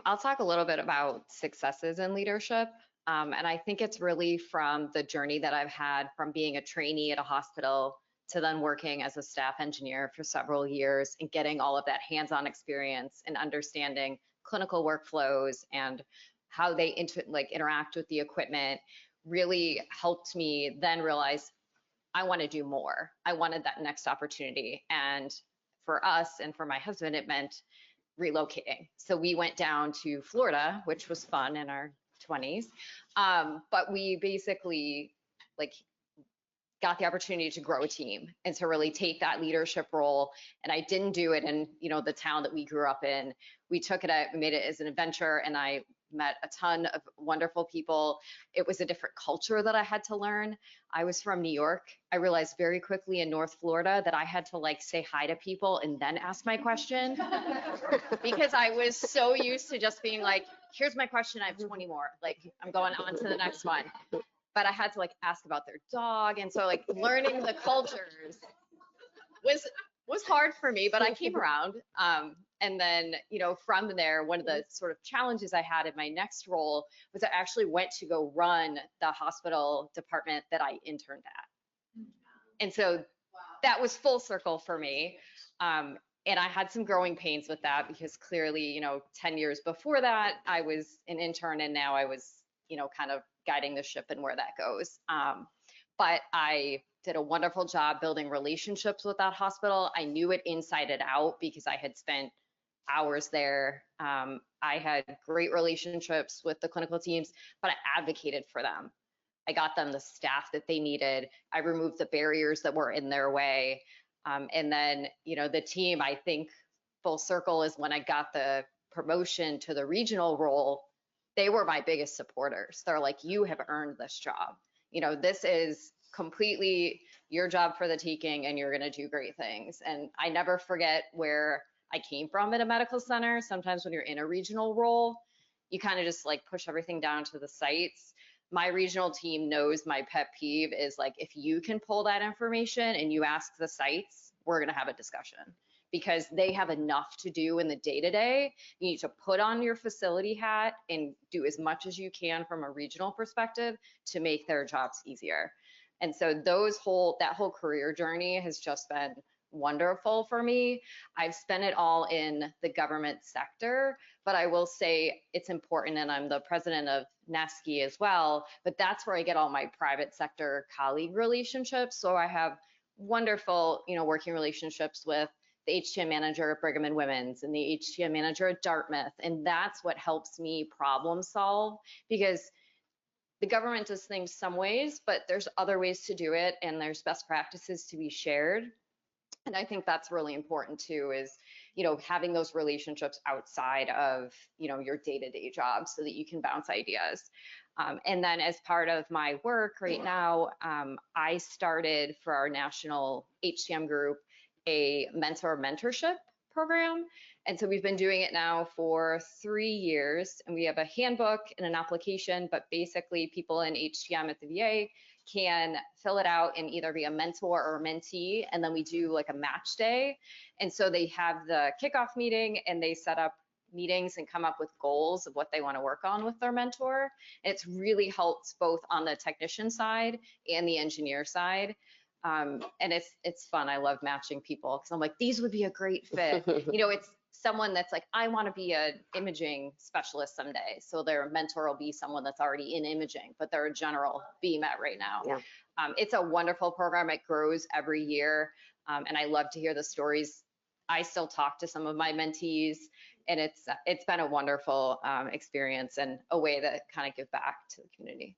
I'll talk a little bit about successes in leadership. And I think it's really from the journey that I've had from being a trainee at a hospital to then working as a staff engineer for several years and getting all of that hands-on experience and understanding clinical workflows and how they interact with the equipment really helped me then realize I want to do more. I wanted that next opportunity. And for us and for my husband, it meant relocating. So we went down to Florida, which was fun in our 20s. But we basically like got the opportunity to grow a team and to really take that leadership role. And I didn't do it in, the town that we grew up in. We took it out, we made it as an adventure, and I met a ton of wonderful people. It was a different culture that I had to learn. I was from New York. I realized very quickly in North Florida that I had to like say hi to people and then ask my question because I was so used to just being like, here's my question, I have 20 more. Like, I'm going on to the next one. But I had to like ask about their dog. And so like learning the cultures was hard for me, but I came around. And then, from there, one of the sort of challenges I had in my next role was I actually went to go run the hospital department that I interned at. And so that was full circle for me. And I had some growing pains with that because clearly, 10 years before that, I was an intern and now I was, kind of guiding the ship and where that goes. But I did a wonderful job building relationships with that hospital. I knew it inside and out because I had spent hours there. I had great relationships with the clinical teams, but I advocated for them. I got them the staff that they needed. I removed the barriers that were in their way. And then, the team, I think full circle is when I got the promotion to the regional role, they were my biggest supporters. They're like, you have earned this job. This is completely your job for the taking and you're going to do great things. And I never forget where I came from at a medical center. Sometimes when you're in a regional role, you kind of just like push everything down to the sites. My regional team knows my pet peeve is like, if you can pull that information and you ask the sites, we're going to have a discussion because they have enough to do in the day-to-day. You need to put on your facility hat and do as much as you can from a regional perspective to make their jobs easier. And so that whole career journey has just been wonderful for me. I've spent it all in the government sector, but I will say it's important, and I'm the president of NASCI as well, but that's where I get all my private sector colleague relationships. So I have wonderful, working relationships with the HTM manager at Brigham and Women's and the HTM manager at Dartmouth. And that's what helps me problem solve because the government does things some ways, but there's other ways to do it and there's best practices to be shared. And I think that's really important too, is, having those relationships outside of, your day-to-day job so that you can bounce ideas. And then as part of my work right now, I started for our national HTM group, a mentorship program. And so we've been doing it now for 3 years and we have a handbook and an application, but basically people in HTM at the VA can fill it out and either be a mentor or a mentee. And then we do like a match day. And so they have the kickoff meeting and they set up meetings and come up with goals of what they want to work on with their mentor. And it's really helped both on the technician side and the engineer side. And it's fun. I love matching people because I'm like, these would be a great fit. It's someone that's like, I want to be an imaging specialist someday. So their mentor will be someone that's already in imaging, but they're a general BMET right now. Yeah. It's a wonderful program. It grows every year. And I love to hear the stories. I still talk to some of my mentees and it's been a wonderful experience and a way to kind of give back to the community.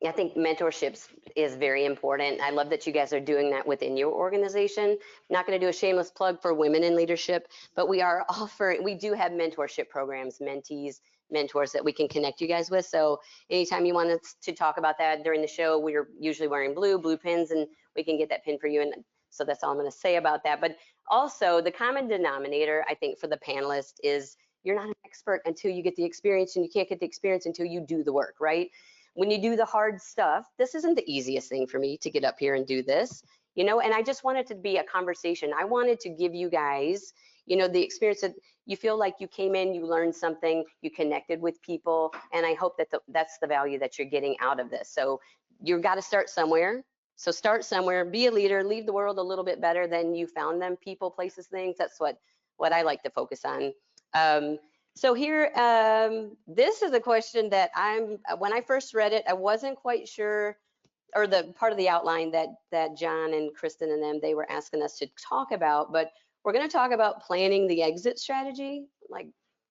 I think mentorships is very important. I love that you guys are doing that within your organization. I'm not going to do a shameless plug for women in leadership, but we do have mentorship programs, mentees, mentors that we can connect you guys with. So anytime you want us to talk about that during the show, we're usually wearing blue pins and we can get that pin for you. And so that's all I'm going to say about that. But also the common denominator, I think, for the panelists is you're not an expert until you get the experience, and you can't get the experience until you do the work, right? When you do the hard stuff, this isn't the easiest thing for me to get up here and do this, and I just want it to be a conversation. I wanted to give you guys, the experience that you feel like you came in, you learned something, you connected with people, and I hope that that's the value that you're getting out of this. So you've got to start somewhere. So start somewhere, be a leader, leave the world a little bit better than you found them, people, places, things. That's what I like to focus on. So here, this is a question that when I first read it, I wasn't quite sure or the part of the outline that John and Kristen and them, they were asking us to talk about, but we're going to talk about planning the exit strategy. Like,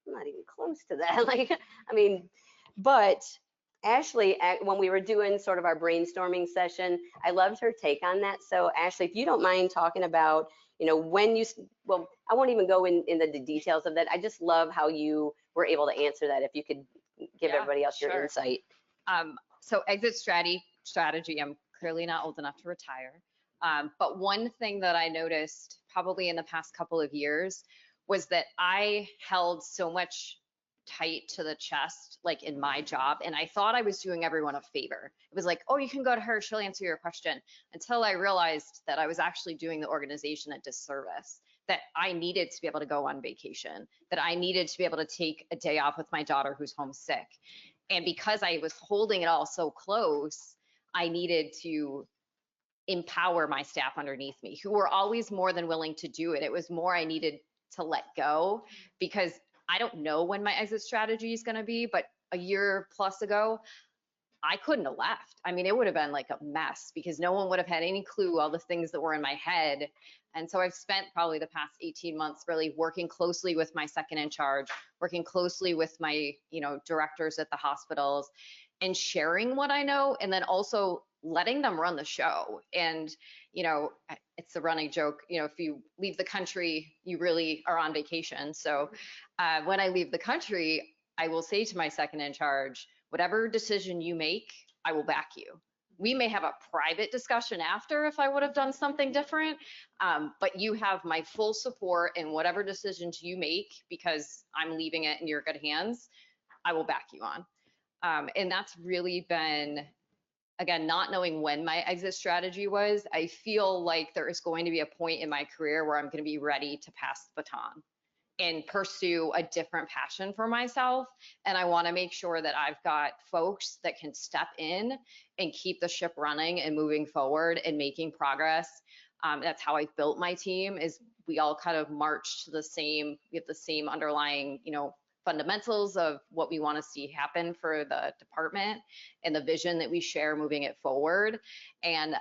I'm not even close to that. Like, I mean, but Ashley, when we were doing sort of our brainstorming session, I loved her take on that. So Ashley, if you don't mind talking about, when you, well, I won't even go in the details of that. I just love how you were able to answer that. If you could give Yeah, everybody else your sure. insight. So exit strategy, I'm clearly not old enough to retire. But one thing that I noticed probably in the past couple of years was that I held so much tight to the chest, like in my job, and I thought I was doing everyone a favor. It was like, oh, you can go to her, she'll answer your question, until I realized that I was actually doing the organization a disservice, that I needed to be able to go on vacation, that I needed to be able to take a day off with my daughter who's homesick. And because I was holding it all so close, I needed to empower my staff underneath me, who were always more than willing to do it. It was more I needed to let go, because I don't know when my exit strategy is going to be, but a year plus ago, I couldn't have left. I mean, it would have been like a mess, because no one would have had any clue all the things that were in my head. And so I've spent probably the past 18 months really working closely with my second in charge, working closely with my, directors at the hospitals, and sharing what I know, and then also letting them run the show. And, it's a running joke, if you leave the country, you really are on vacation. So when I leave the country, I will say to my second in charge, whatever decision you make, I will back you. We may have a private discussion after if I would have done something different, but you have my full support in whatever decisions you make, because I'm leaving it in your good hands. I will back you on. And that's really been, again, not knowing when my exit strategy was. I feel like there is going to be a point in my career where I'm going to be ready to pass the baton and pursue a different passion for myself. And I want to make sure that I've got folks that can step in and keep the ship running and moving forward and making progress. That's how I built my team, is we all kind of march to the same, we have the same underlying, fundamentals of what we want to see happen for the department and the vision that we share moving it forward. And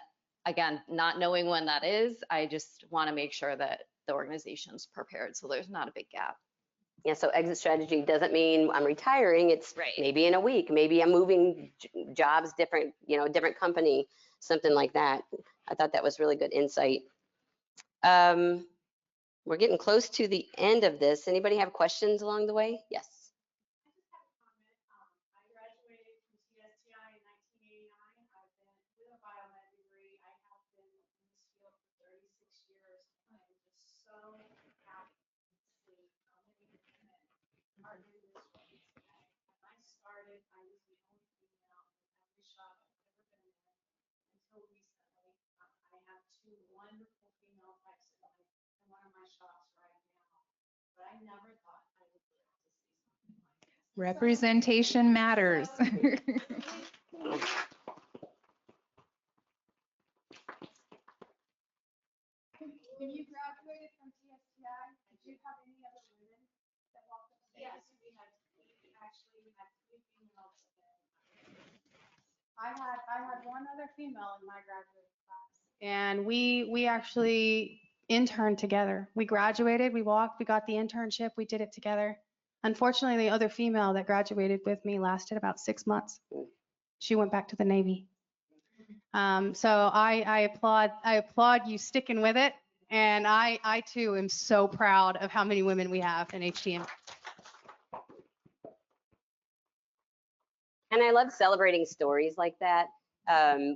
again, not knowing when that is, I just want to make sure that the organization's prepared, so there's not a big gap. Yeah, so exit strategy doesn't mean I'm retiring. It's Right. maybe in a week, maybe I'm moving jobs, different company, something like that. I thought that was really good insight. We're getting close to the end of this. Anybody have questions along the way? Yes. I just have a comment. I graduated from CSTI in 1989. I've been with a biomed degree. I have been in this field for 36 years. I am just so happy to see how many women are in this space. When I started, I was the only female in every shop I've ever been in until recently. I have two wonderful female techs in one of my shops right now, but I never thought I would live to see something like this. Representation matters. When you graduated from TSTI, did you have any other women that walked up? Yes, we had actually had 3 females. I had one other female in my graduating class. And we actually interned together. We graduated, we walked, we got the internship, we did it together. Unfortunately, the other female that graduated with me lasted about 6 months. She went back to the Navy. So I applaud you sticking with it. And I too am so proud of how many women we have in HTM. And I love celebrating stories like that.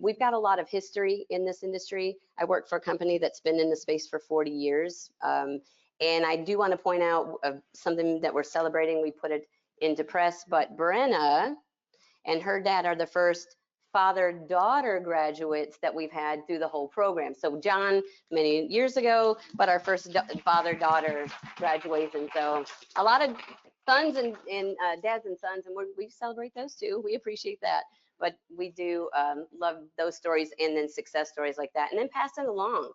We've got a lot of history in this industry. I work for a company that's been in the space for 40 years. And I do want to point out something that we're celebrating. We put it into press, but Brenna and her dad are the first father-daughter graduates that we've had through the whole program. So John, many years ago, but our first father-daughter graduation. So a lot of sons and dads and sons, and we celebrate those too. We appreciate that. But we do love those stories, and then success stories like that, and then pass it along.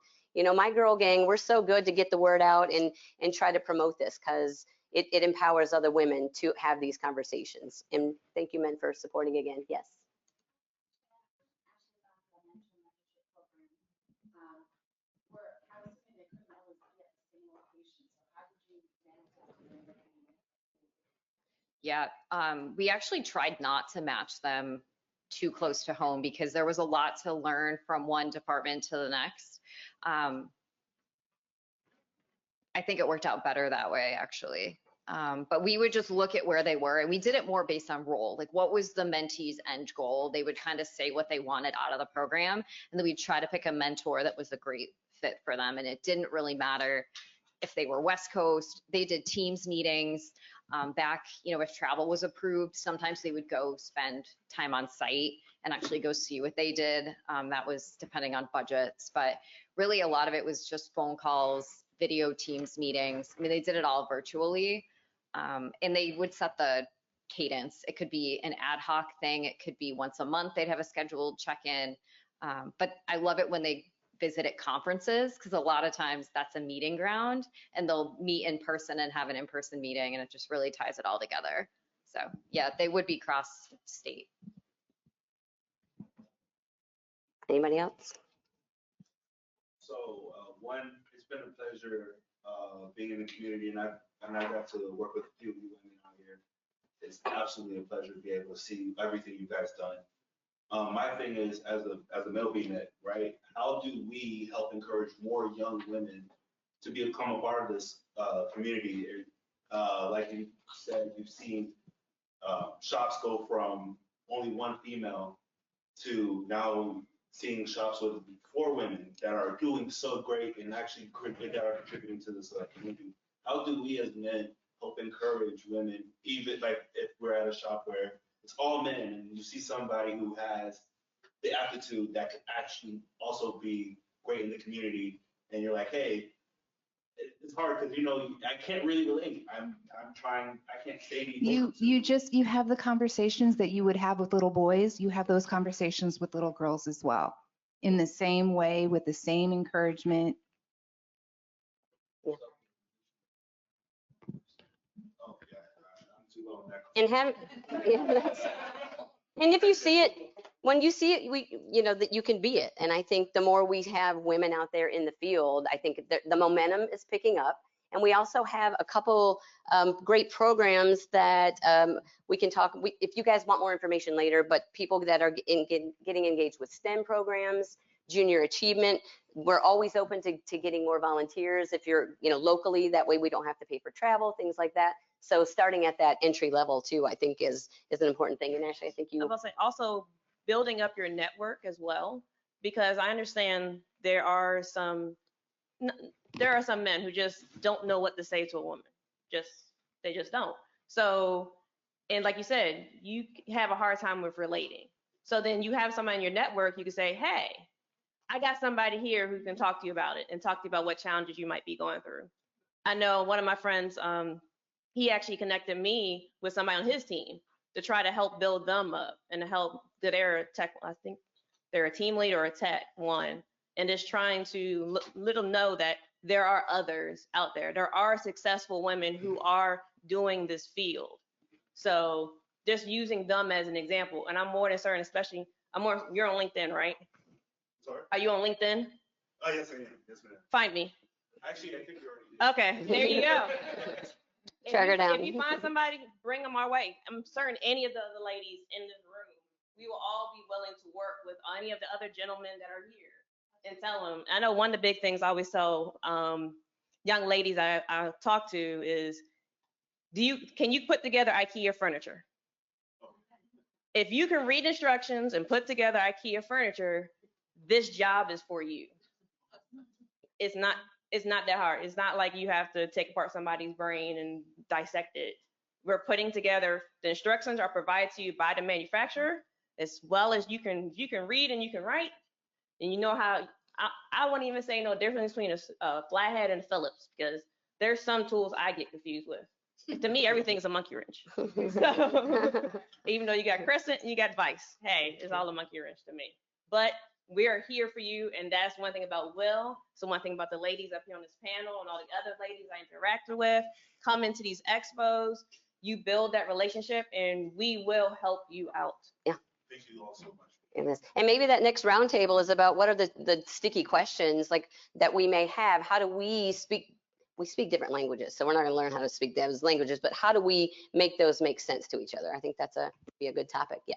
My girl gang, we're so good to get the word out and try to promote this, because it empowers other women to have these conversations. And thank you, men, for supporting again. Yes. Yeah, we actually tried not to match them too close to home because there was a lot to learn from one department to the next. I think it worked out better that way, actually. But we would just look at where they were, and we did it more based on role. Like, what was the mentee's end goal? They would kind of say what they wanted out of the program, and then we'd try to pick a mentor that was a great fit for them. And it didn't really matter if they were West Coast. They did Teams meetings. Back, if travel was approved, sometimes they would go spend time on site and actually go see what they did. That was depending on budgets, but really a lot of it was just phone calls, video Teams meetings. I mean, they did it all virtually, and they would set the cadence. It could be an ad hoc thing. It could be once a month they'd have a scheduled check-in. But I love it when they visit at conferences, because a lot of times that's a meeting ground, and they'll meet in person and have an in-person meeting, and it just really ties it all together. So yeah, they would be cross-state. Anybody else? So one, it's been a pleasure being in the community, and I got to work with a few of you women out here. It's absolutely a pleasure to be able to see everything you guys done. My thing is, as a male BNet, right? How do we help encourage more young women to become a part of this community? Like you said, you've seen shops go from only one female to now seeing shops with 4 women that are doing so great and actually that are contributing to this community. How do we as men help encourage women, even like if we're at a shop where it's all men and you see somebody who has the aptitude that could actually also be great in the community, and you're like, hey, it's hard because I can't really relate. I'm trying. I can't say You have the conversations that you would have with little boys. You have those conversations with little girls as well, in the same way, with the same encouragement. Oh, yeah, I'm too low on that. And and if you see it, when you see it, that you can be it. And I think the more we have women out there in the field, I think the momentum is picking up. And we also have a couple great programs that we can talk. If you guys want more information later, but people that are getting engaged with STEM programs, junior achievement, we're always open to getting more volunteers. If you're, locally, that way we don't have to pay for travel, things like that. So starting at that entry level too, I think is an important thing. And actually, I think I will say also building up your network as well, because I understand there are some men who just don't know what to say to a woman. They just don't. So, and like you said, you have a hard time with relating. So then you have somebody in your network, you can say, hey, I got somebody here who can talk to you about it and talk to you about what challenges you might be going through. I know one of my friends, he actually connected me with somebody on his team to try to help build them up and to help that they're a tech, I think they're a team lead or a tech one, and just trying to let them know that there are others out there. There are successful women who are doing this field. So just using them as an example. And I'm more than certain, especially, you're on LinkedIn, right? Sorry? Are you on LinkedIn? Oh, yes, I am. Yes, ma'am. Find me. Actually, I think you're already. Okay, there you go. Track her down. If you find somebody, bring them our way. I'm certain any of the other ladies in this room, we will all be willing to work with any of the other gentlemen that are here and tell them. I know one of the big things I always tell young ladies I talk to is, can you put together IKEA furniture? If you can read instructions and put together IKEA furniture, this job is for you. It's not that hard. It's not like you have to take apart somebody's brain and dissect it. We're putting together, the instructions are provided to you by the manufacturer, as well as you can read and you can write, and you know how, I wouldn't even say no difference between a flathead and a Phillips, because there's some tools I get confused with. To me, everything's a monkey wrench. So, even though you got crescent and you got vice, hey, it's all a monkey wrench to me. But we are here for you, and that's one thing about Will. So one thing about the ladies up here on this panel and all the other ladies I interacted with, come into these expos, you build that relationship, and we will help you out. Yeah. Thank you all so much. And maybe that next roundtable is about what are the sticky questions like that we may have. How do we speak we speak different languages, so we're not going to learn how to speak those languages, but how do we make those make sense to each other? I think that's be a good topic. Yeah.